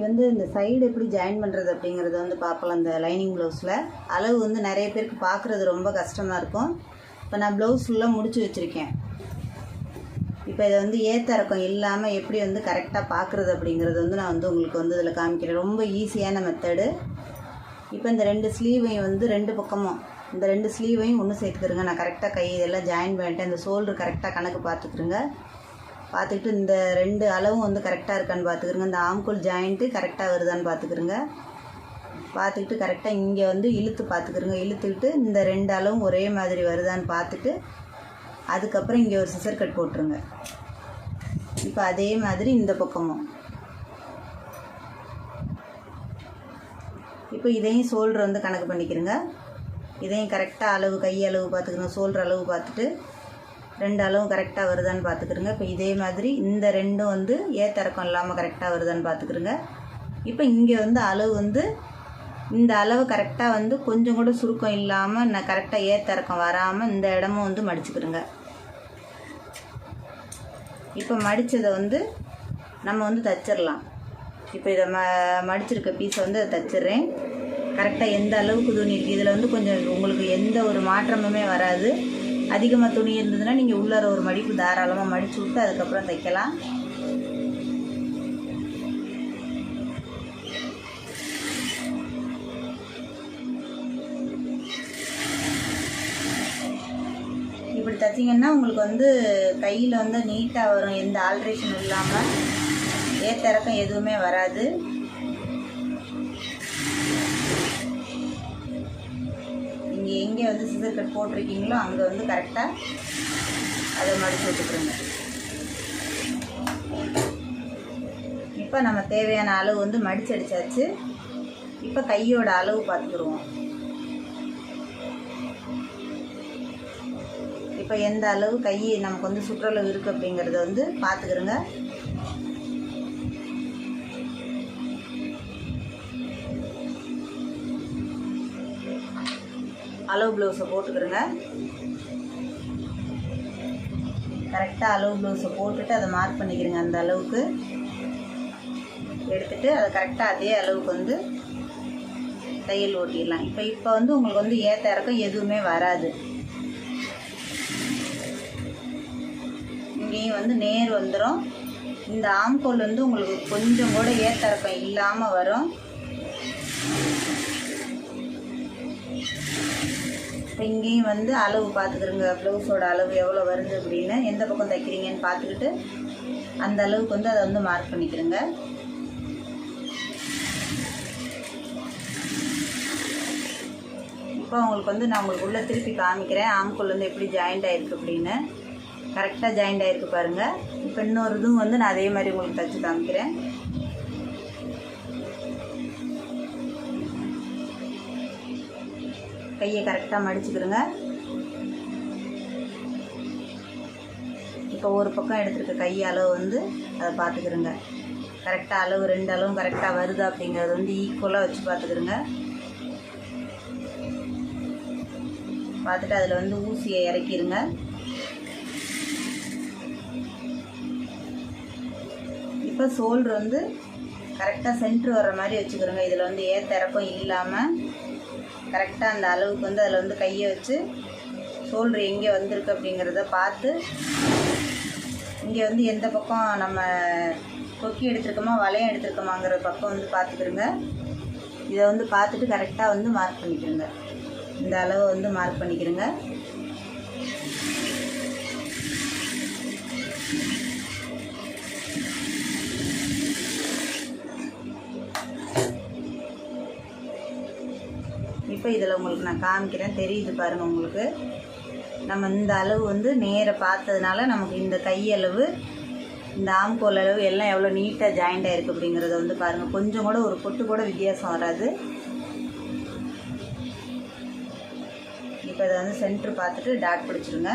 வந்து இந்த சைடு எப்படி ஜாயின் பண்ணுறது அப்படிங்கிறத வந்து பார்க்கலாம். இந்த லைனிங் ப்ளவுஸில் அளவு வந்து நிறைய பேருக்கு பார்க்குறது ரொம்ப கஷ்டமாக இருக்கும். இப்போ நான் ப்ளவுஸ் ஃபுல்லாக முடிச்சு வச்சுருக்கேன். இப்போ இதை வந்து ஏற்ற இறக்கம் இல்லாமல் எப்படி வந்து கரெக்டாக பார்க்குறது அப்படிங்கிறது வந்து நான் வந்து உங்களுக்கு வந்து இதில் காமிக்கிறேன். ரொம்ப ஈஸியான மெத்தடு. இப்போ இந்த 2 ஸ்லீவையும் வந்து 2 பக்கமும் இந்த 2 ஸ்லீவையும் ஒன்று சேர்த்துக்கிறேங்க. நான் கரெக்டாக கை இதெல்லாம் ஜாயின் பண்ணிட்டேன். இந்த ஷோல்டர் கரெக்டாக கணக்கு பார்த்துக்கிறேங்க. பார்த்துக்கிட்டு இந்த 2 அளவும் வந்து கரெக்டாக இருக்கான்னு பார்த்துக்கிறோங்க. இந்த ஆம்கோல் ஜாயிண்ட்டு கரெக்டாக வருதான்னு பார்த்துக்கிறோங்க. பார்த்துக்கிட்டு கரெக்டாக இங்கே வந்து இழுத்து பார்த்துக்கிறோங்க. இழுத்துக்கிட்டு இந்த 2 அளவும் ஒரே மாதிரி வருதான்னு பார்த்துட்டு அதுக்கப்புறம் இங்கே ஒரு சிசர் கட் போட்டுருங்க. இப்போ அதே மாதிரி இந்த பக்கமும் இப்போ இதையும் ஷோல்டர் வந்து கணக்கு பண்ணிக்கிறோங்க. இதையும் கரெக்டாக அளவு கை அளவு பார்த்துக்கிறோங்க. ஷோல்டர் அளவு பார்த்துட்டு 2 அளவும் கரெக்டாக வருதான்னு பார்த்துக்கிறோங்க. இப்போ இதே மாதிரி இந்த 2ம் வந்து ஏத்தறக்கம் இல்லாமல் கரெக்டாக வருதான்னு பார்த்துக்கிறோங்க. இப்போ இங்கே வந்து அளவு வந்து இந்த அளவு கரெக்டாக வந்து கொஞ்சம் கூட சுருக்கம் இல்லாமல் நான் கரெக்டாக ஏத்தறக்கம் வராமல் இந்த இடமும் வந்து மடிச்சுக்கிறோங்க. இப்போ மடித்ததை வந்து நம்ம வந்து தச்சிடலாம். இப்போ இதை மடிச்சிருக்க பீஸை வந்து அதை தச்சிட்றேன். கரெக்டாக எந்த அளவுக்கு துணி இருக்குது இதில் வந்து கொஞ்சம் உங்களுக்கு எந்த ஒரு மாற்றமுமே வராது. அதிகமாக துணி இருந்ததுன்னா நீங்கள் உள்ளார ஒரு மடிப்பு தாராளமாக மடித்து விட்டு அதுக்கப்புறம் தைக்கலாம். இப்படி தைச்சிங்கன்னா உங்களுக்கு வந்து கையில் வந்து நீட்டாக வரும். எந்த ஆல்ட்ரேஷன் இல்லாமல் ஏத்தறக்கம் எதுவுமே வராது. நீங்கள் எங்கே வந்து சிசர் கட் போட்டிருக்கீங்களோ அங்கே வந்து கரெக்டாக அதை மடித்து வச்சுக்கிறோங்க. இப்போ நம்ம தேவையான அளவு வந்து மடித்து அடித்தாச்சு. இப்போ கையோட அளவு பார்த்துக்குருவோம். இப்போ எந்த அளவு கை நமக்கு வந்து சுற்றளவு இருக்குது அப்படிங்கிறத வந்து பார்த்துக்கிறோங்க. அளவு ப்ளவுஸை போட்டுக்கிறோங்க. கரெக்டாக அளவு ப்ளவுஸை போட்டுட்டு அதை மார்க் பண்ணிக்கிறோங்க. அந்த அளவுக்கு எடுத்துகிட்டு அதை கரெக்டாக அதே அளவுக்கு வந்து தையல் ஓட்டிடலாம். இப்போ வந்து உங்களுக்கு வந்து ஏற்ற இறக்கம் எதுவுமே வராது. இங்கேயும் வந்து நேர் வந்துடும். இந்த ஆம்கோல் வந்து உங்களுக்கு கொஞ்சம் கூட ஏற்ற இறக்கம் இல்லாமல் வரும். இப்போ இங்கேயும் வந்து அளவு பார்த்துக்கிறோங்க. ப்ளவுஸோட அளவு எவ்வளோ வருது அப்படின்னு எந்த பக்கம் தைக்கிறீங்கன்னு பார்த்துக்கிட்டு அந்த அளவுக்கு வந்து அதை வந்து மார்க் பண்ணிக்கிறோங்க. இப்போ உங்களுக்கு வந்து நான் உங்களுக்கு உள்ளே திருப்பி காமிக்கிறேன். ஆம்கோல் வந்து எப்படி ஜாயிண்ட் ஆகிருக்கு அப்படின்னு. கரெக்டாக ஜாயிண்ட் ஆகிருக்கு பாருங்கள். இப்போ இன்னொரு இதுவும் வந்து நான் அதே மாதிரி உங்களுக்கு தைச்சி காமிக்கிறேன். கையை கரெக்டாக மடிச்சுக்கிறோங்க. இப்போ ஒரு பக்கம் எடுத்துருக்க கை அளவு வந்து அதை பார்த்துக்கிறோங்க. கரெக்டாக அளவு 2 அளவும் கரெக்டாக வருது அப்படிங்கிறது வந்து ஈக்குவலாக வச்சு பார்த்துக்கிறோங்க. பார்த்துட்டு அதில் வந்து ஊசியை இறக்கிடுங்க. இப்போ ஷோல்டர் வந்து கரெக்டாக சென்ட்ரு வர்ற மாதிரி வச்சுக்கிறோங்க. இதில் வந்து ஏற்ற இறக்கம் இல்லாமல் கரெக்டாக அந்த அளவுக்கு வந்து அதில் வந்து கையை வச்சு ஷோல்டர் எங்கே வந்திருக்கு அப்படிங்கிறத பார்த்து இங்கே வந்து எந்த பக்கம் நம்ம கொக்கி எடுத்துருக்கோமா வளையம் எடுத்துருக்கோமாங்கிற பக்கம் வந்து பார்த்துக்கிறோங்க. இதை வந்து பார்த்துட்டு கரெக்டாக வந்து மார்க் பண்ணிக்கிறோங்க. இந்த அளவை வந்து மார்க் பண்ணிக்கிறோங்க. இப்போ இதில் உங்களுக்கு நான் காமிக்கிறேன். தெரியுது பாருங்கள் உங்களுக்கு. நம்ம இந்த அளவு வந்து நேர பார்த்ததுனால நமக்கு இந்த கையளவு இந்த ஆம்கோல் அளவு எல்லாம் எவ்வளோ நீட்டாக ஜாயிண்ட் ஆகிருக்கு அப்படிங்கிறத வந்து பாருங்கள். கொஞ்சம் கூட ஒரு பொட்டு கூட வித்தியாசம் வராது. இப்போ இதை வந்து சென்ட்ரு பார்த்துட்டு டாட் பிடிச்சிருங்க.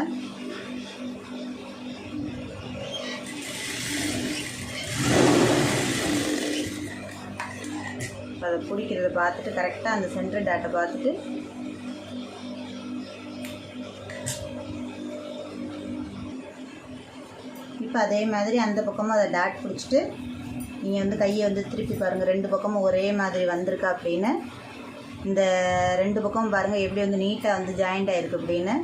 இப்போ அதை பிடிக்கிறத பார்த்துட்டு கரெக்டாக அந்த சென்டர் டாட்டை பார்த்துட்டு இப்போ அதே மாதிரி அந்த பக்கமும் அதை டாட் பிடிச்சிட்டு நீங்கள் வந்து கையை வந்து திருப்பி பாருங்கள், 2 பக்கமும் ஒரே மாதிரி வந்திருக்கா அப்படின்னு. இந்த 2 பக்கமும் பாருங்கள் எப்படி வந்து நீட்டாக வந்து ஜாயிண்ட் ஆகிருக்கு அப்படின்னு.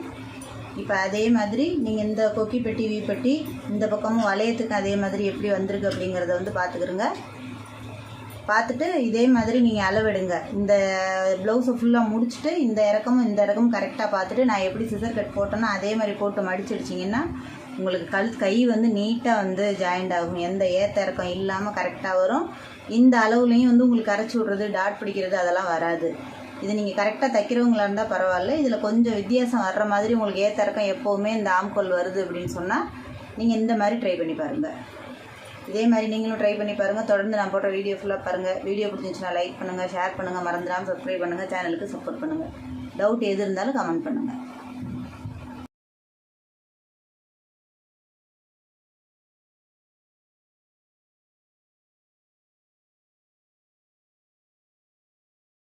இப்போ அதே மாதிரி நீங்கள் இந்த கொக்கி பெட்டி வி பெட்டி இந்த பக்கமும் வளையத்துக்கு அதே மாதிரி எப்படி வந்திருக்கு அப்படிங்கிறத வந்து பார்த்துக்கிறங்க. பார்த்துட்டு இதே மாதிரி நீங்கள் அளவெடுங்க. இந்த ப்ளவுஸை ஃபுல்லாக முடிச்சுட்டு இந்த இறக்கமும் கரெக்டாக பார்த்துட்டு நான் எப்படி சிசர் கட் போட்டேன்னா அதே மாதிரி போட்டு மடிச்சிடுச்சிங்கன்னா உங்களுக்கு கை வந்து நீட்டாக வந்து ஜாயிண்ட் ஆகும். எந்த ஏற்ற இறக்கம் இல்லாமல் கரெக்டாக வரும். இந்த அளவுலேயும் வந்து உங்களுக்கு கரைச்சி விட்றது, டாட் பிடிக்கிறது அதெல்லாம் வராது. இது நீங்கள் கரெக்டாக தைக்கிறவங்களா இருந்தால் பரவாயில்ல. இதில் கொஞ்சம் வித்தியாசம் வர்ற மாதிரி உங்களுக்கு ஏற்ற இறக்கம் எப்போவுமே இந்த ஆம்கோல் வருது அப்படின்னு சொன்னால் நீங்கள் இந்த மாதிரி ட்ரை பண்ணி பாருங்கள். இதே மாதிரி நீங்களும் ட்ரை பண்ணி பாருங்கள். தொடர்ந்து நான் போட்ட வீடியோ ஃபுல்லாக பாருங்கள். வீடியோ பிடிச்சிருந்துச்சுன்னா லைக் பண்ணுங்கள், ஷேர் பண்ணுங்கள், மறந்துடாமல் சப்ஸ்கிரைப் பண்ணுங்கள், சேனலுக்கு சப்போர்ட் பண்ணுங்கள். டவுட் எது இருந்தாலும் கமெண்ட் பண்ணுங்கள்.